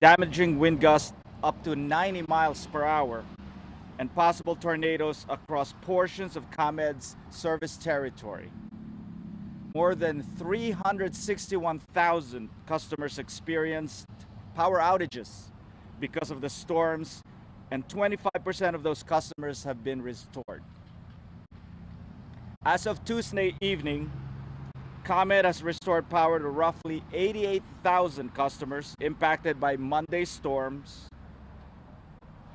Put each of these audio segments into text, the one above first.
damaging wind gusts up to 90 miles per hour, and possible tornadoes across portions of ComEd's service territory. More than 361,000 customers experienced power outages because of the storms, and 25% of those customers have been restored. As of Tuesday evening, ComEd has restored power to roughly 88,000 customers impacted by Monday's storms.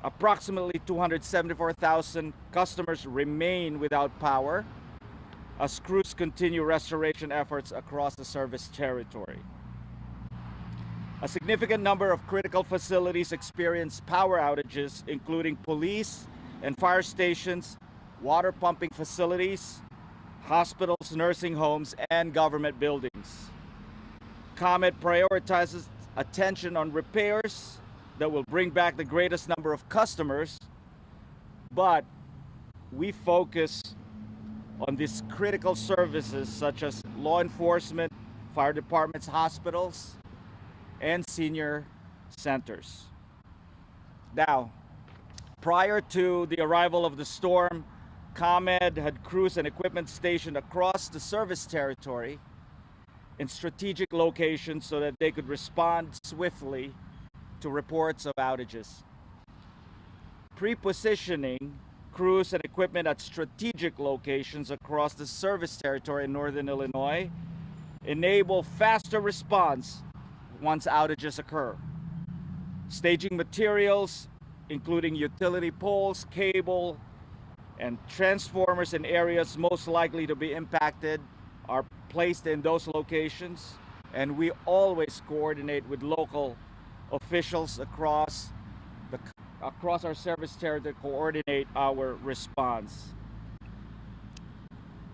Approximately 274,000 customers remain without power as crews continue restoration efforts across the service territory. A significant number of critical facilities experienced power outages, including police and fire stations, water pumping facilities, hospitals, nursing homes, and government buildings. ComEd prioritizes attention on repairs that will bring back the greatest number of customers, but we focus on these critical services such as law enforcement, fire departments, hospitals, and senior centers. Now, prior to the arrival of the storm, ComEd had crews and equipment stationed across the service territory in strategic locations so that they could respond swiftly to reports of outages. Pre-positioning crews and equipment at strategic locations across the service territory in northern Illinois enable faster response once outages occur. Staging materials, including utility poles, cable, and transformers in areas most likely to be impacted, are placed in those locations, and we always coordinate with local officials across our service territory to coordinate our response.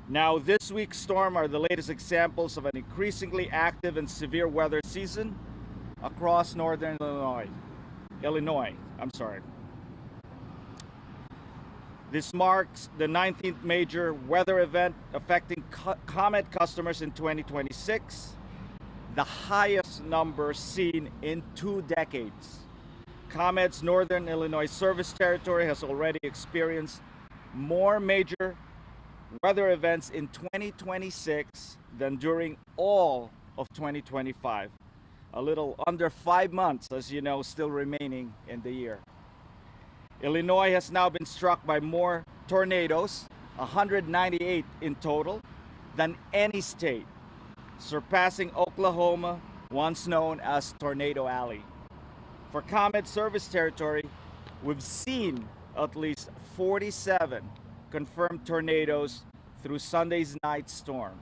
Now, this week's storm are the latest examples of an increasingly active and severe weather season across northern Illinois. This marks the 19th major weather event affecting ComEd customers in 2026, the highest number seen in 2 decades. ComEd's northern Illinois service territory has already experienced more major weather events in 2026 than during all of 2025. A little under 5 months, as you know, still remaining in the year. Illinois has now been struck by more tornadoes, 198 in total, than any state, surpassing Oklahoma, once known as Tornado Alley. For ComEd service territory, we've seen at least 47 confirmed tornadoes through Sunday's night storm.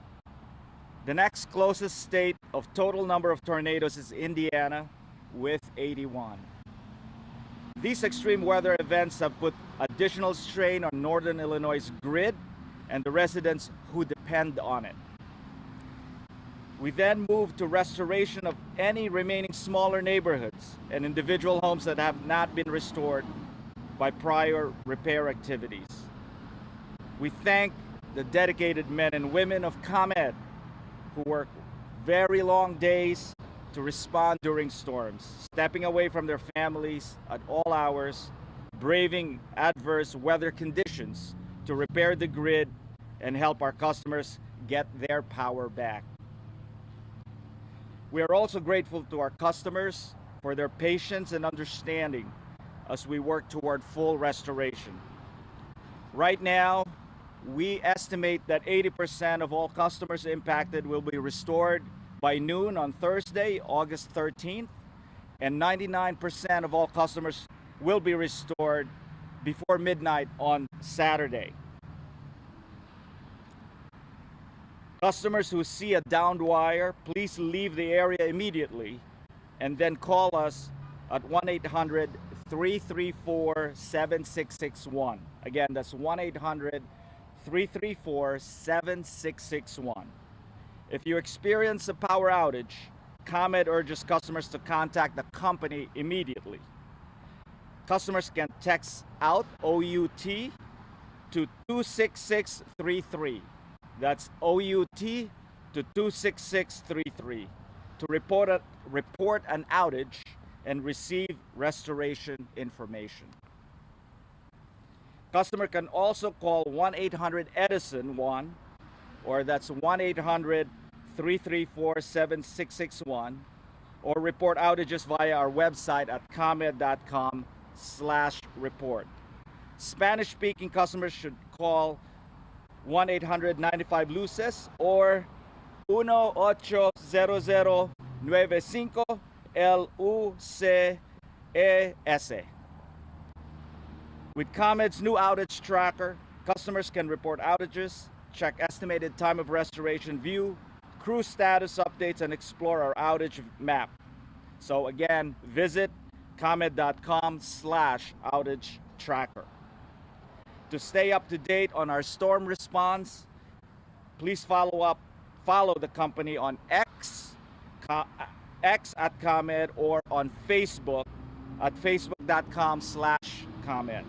The next closest state of total number of tornadoes is Indiana with 81. These extreme weather events have put additional strain on northern Illinois' grid and the residents who depend on it. We then move to restoration of any remaining smaller neighborhoods and individual homes that have not been restored by prior repair activities. We thank the dedicated men and women of ComEd who work very long days to respond during storms, stepping away from their families at all hours, braving adverse weather conditions to repair the grid and help our customers get their power back. We are also grateful to our customers for their patience and understanding as we work toward full restoration. Right now, we estimate that 80% of all customers impacted will be restored by noon on Thursday, August 13th, and 99% of all customers will be restored before midnight on Saturday. Customers who see a downed wire, please leave the area immediately and then call us at 1-800-334-7661. Again, that's 1-800-334-7661. If you experience a power outage, ComEd urges customers to contact the company immediately. Customers can text out OUT to 26633. That's OUT to 26633 to report an outage and receive restoration information. Customer can also call 1-800-EDISON-1, or that's 1-800-334-7661, or report outages via our website at comed.com/report. Spanish-speaking customers should call 1-800-95-LUCES or 1-800-95-LUCES. With ComEd's new outage tracker, customers can report outages, check estimated time of restoration, view crew status updates, and explore our outage map. So again, visit comed.com/outage tracker. To stay up to date on our storm response, please follow the company on X at ComEd, or on Facebook at facebook.com/ComEd.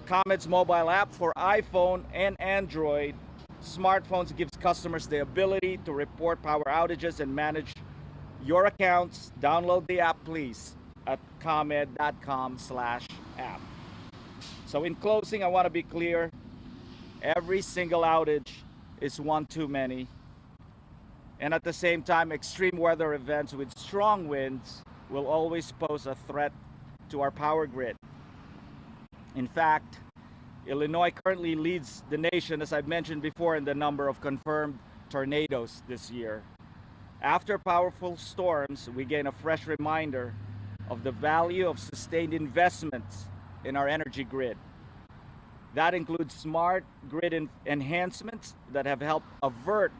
ComEd's mobile app for iPhone and Android smartphones gives customers the ability to report power outages and manage your accounts. Download the app, please, at comed.com/app. So in closing, I want to be clear. Every single outage is one too many. And at the same time, extreme weather events with strong winds will always pose a threat to our power grid. In fact, Illinois currently leads the nation, as I've mentioned before, in the number of confirmed tornadoes this year. After powerful storms, we gain a fresh reminder of the value of sustained investments in our energy grid. That includes smart grid enhancements that have helped avert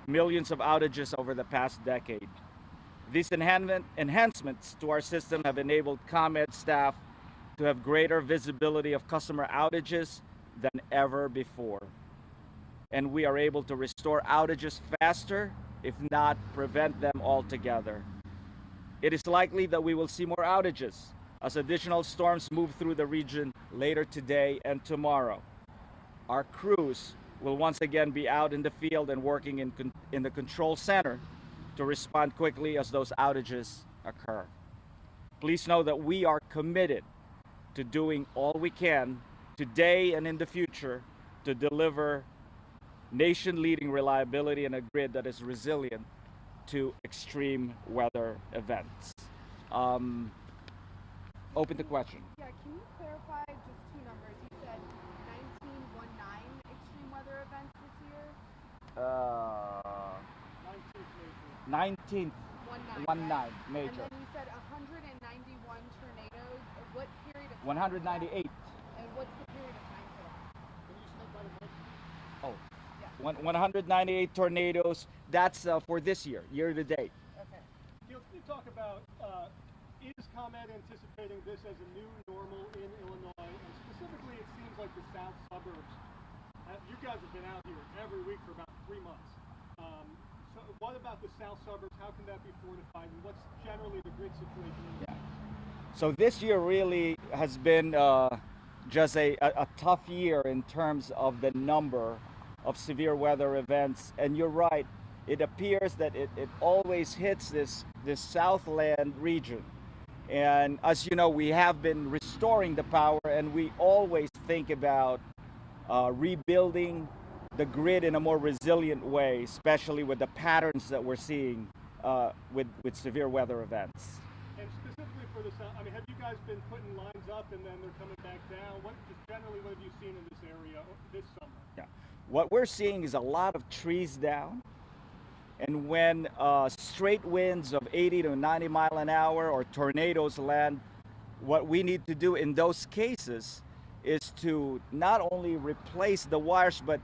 millions of outages over the past decade. These enhancements to our system have enabled ComEd staff to have greater visibility of customer outages than ever before. And we are able to restore outages faster, if not prevent them altogether. It is likely that we will see more outages as additional storms move through the region later today and tomorrow. Our crews will once again be out in the field and working in the control center to respond quickly as those outages occur. Please know that we are committed to doing all we can today and in the future to deliver nation-leading reliability and a grid that is resilient to extreme weather events. Open to question. Yeah, can you clarify just two numbers? You said 1919 extreme weather events this year? 19th 19 major. And then you said 191 tornadoes. What period of time? 198. And what's the period of time for that? Can you split by the month? Oh, Yeah. 198 tornadoes. That's for this year to date. Okay. Can you talk about, is ComEd anticipating this as a new normal in Illinois? And specifically, it seems like the south suburbs, you guys have been out here every week for about 3 months. So what about the south suburbs? How can that be fortified? And what's generally the grid situation in Yeah. So this year really has been just a tough year in terms of the number of severe weather events. And you're right, it appears that it always hits this Southland region. And as you know, we have been restoring the power, and we always think about rebuilding the grid in a more resilient way, especially with the patterns that we're seeing with severe weather events. And specifically for the south, I mean, have you guys been putting lines up and then they're coming back down? What have you seen in this area this summer? Yeah. What we're seeing is a lot of trees down. And when straight winds of 80 to 90 mile an hour or tornadoes land, what we need to do in those cases is to not only replace the wires, but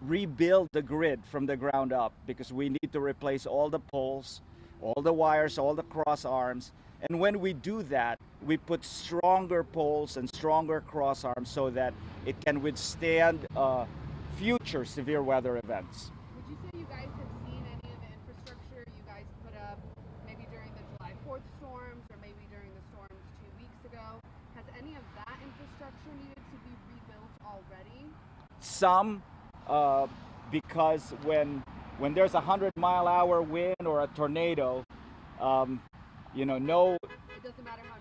rebuild the grid from the ground up, because we need to replace all the poles, all the wires, all the cross arms. And when we do that, we put stronger poles and stronger cross arms so that it can withstand future severe weather events. Would you say you guys have seen any of the infrastructure you guys put up maybe during the July 4th storms or maybe during the storms 2 weeks ago? Has any of that infrastructure needed to be rebuilt already? Some, because when there's a 100-mile-an-hour wind or a tornado,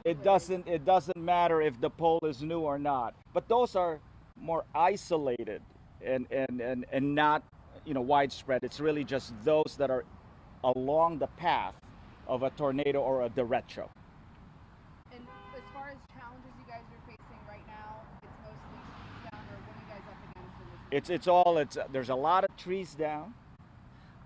it doesn't matter if the pole is new or not. But those are more isolated and not, you know, widespread. It's really just those that are along the path of a tornado or a derecho. And as far as challenges you guys are facing right now, it's mostly trees down, or what are you guys up against in this? It's there's a lot of trees down.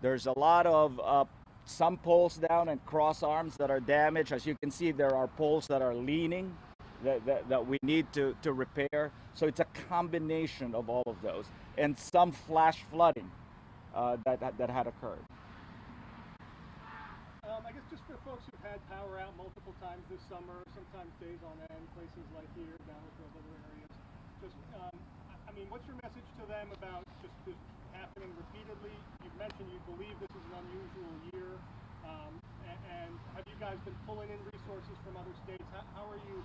There's a lot of some poles down and cross arms that are damaged. As you can see, there are poles that are leaning that we need to repair. So it's a combination of all of those, and some flash flooding that had occurred. I guess just for folks who've had power out multiple times this summer, sometimes days on end, places like here, down at those other areas, just, I mean, what's your message to them about just this happening repeatedly? You've mentioned you believe this is an unusual year, and have you guys been pulling in resources from other states? How are you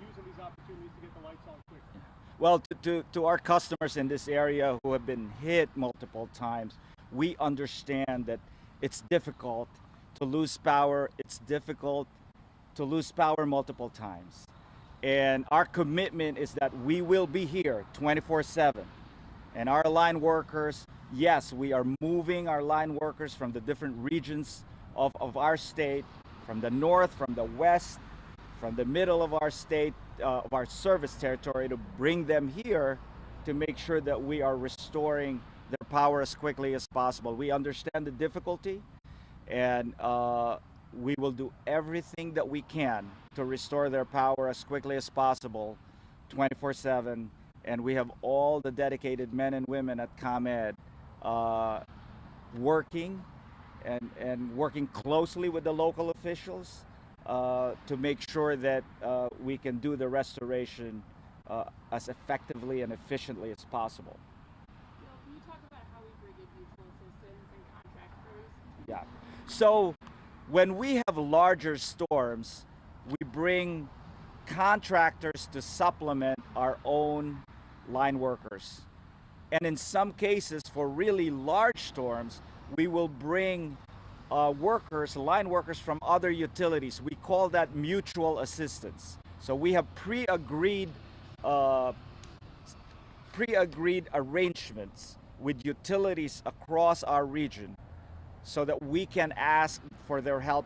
using these opportunities to get the lights on quickly? Well, to our customers in this area who have been hit multiple times, we understand that it's difficult to lose power. It's difficult to lose power multiple times. And our commitment is that we will be here 24/7. And our line workers, yes, we are moving our line workers from the different regions of our state, from the north, from the west, from the middle of our state, of our service territory, to bring them here to make sure that we are restoring their power as quickly as possible. We understand the difficulty, and we will do everything that we can to restore their power as quickly as possible, 24/7. And we have all the dedicated men and women at ComEd working and working closely with the local officials to make sure that we can do the restoration as effectively and efficiently as possible. Can you talk about how we bring in mutual assistance and contract crews? Yeah. So when we have larger storms, we bring contractors to supplement our own line workers. And in some cases, for really large storms, we will bring line workers from other utilities. We call that mutual assistance. So we have pre-agreed arrangements with utilities across our region, so that we can ask for their help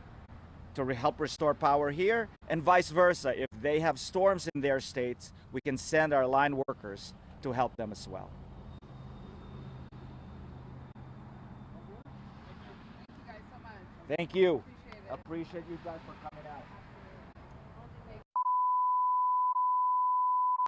to help restore power here, and vice versa. If they have storms in their states, we can send our line workers to help them as well. Thank you guys so much. Thank you. Appreciate it. Appreciate you guys for coming out.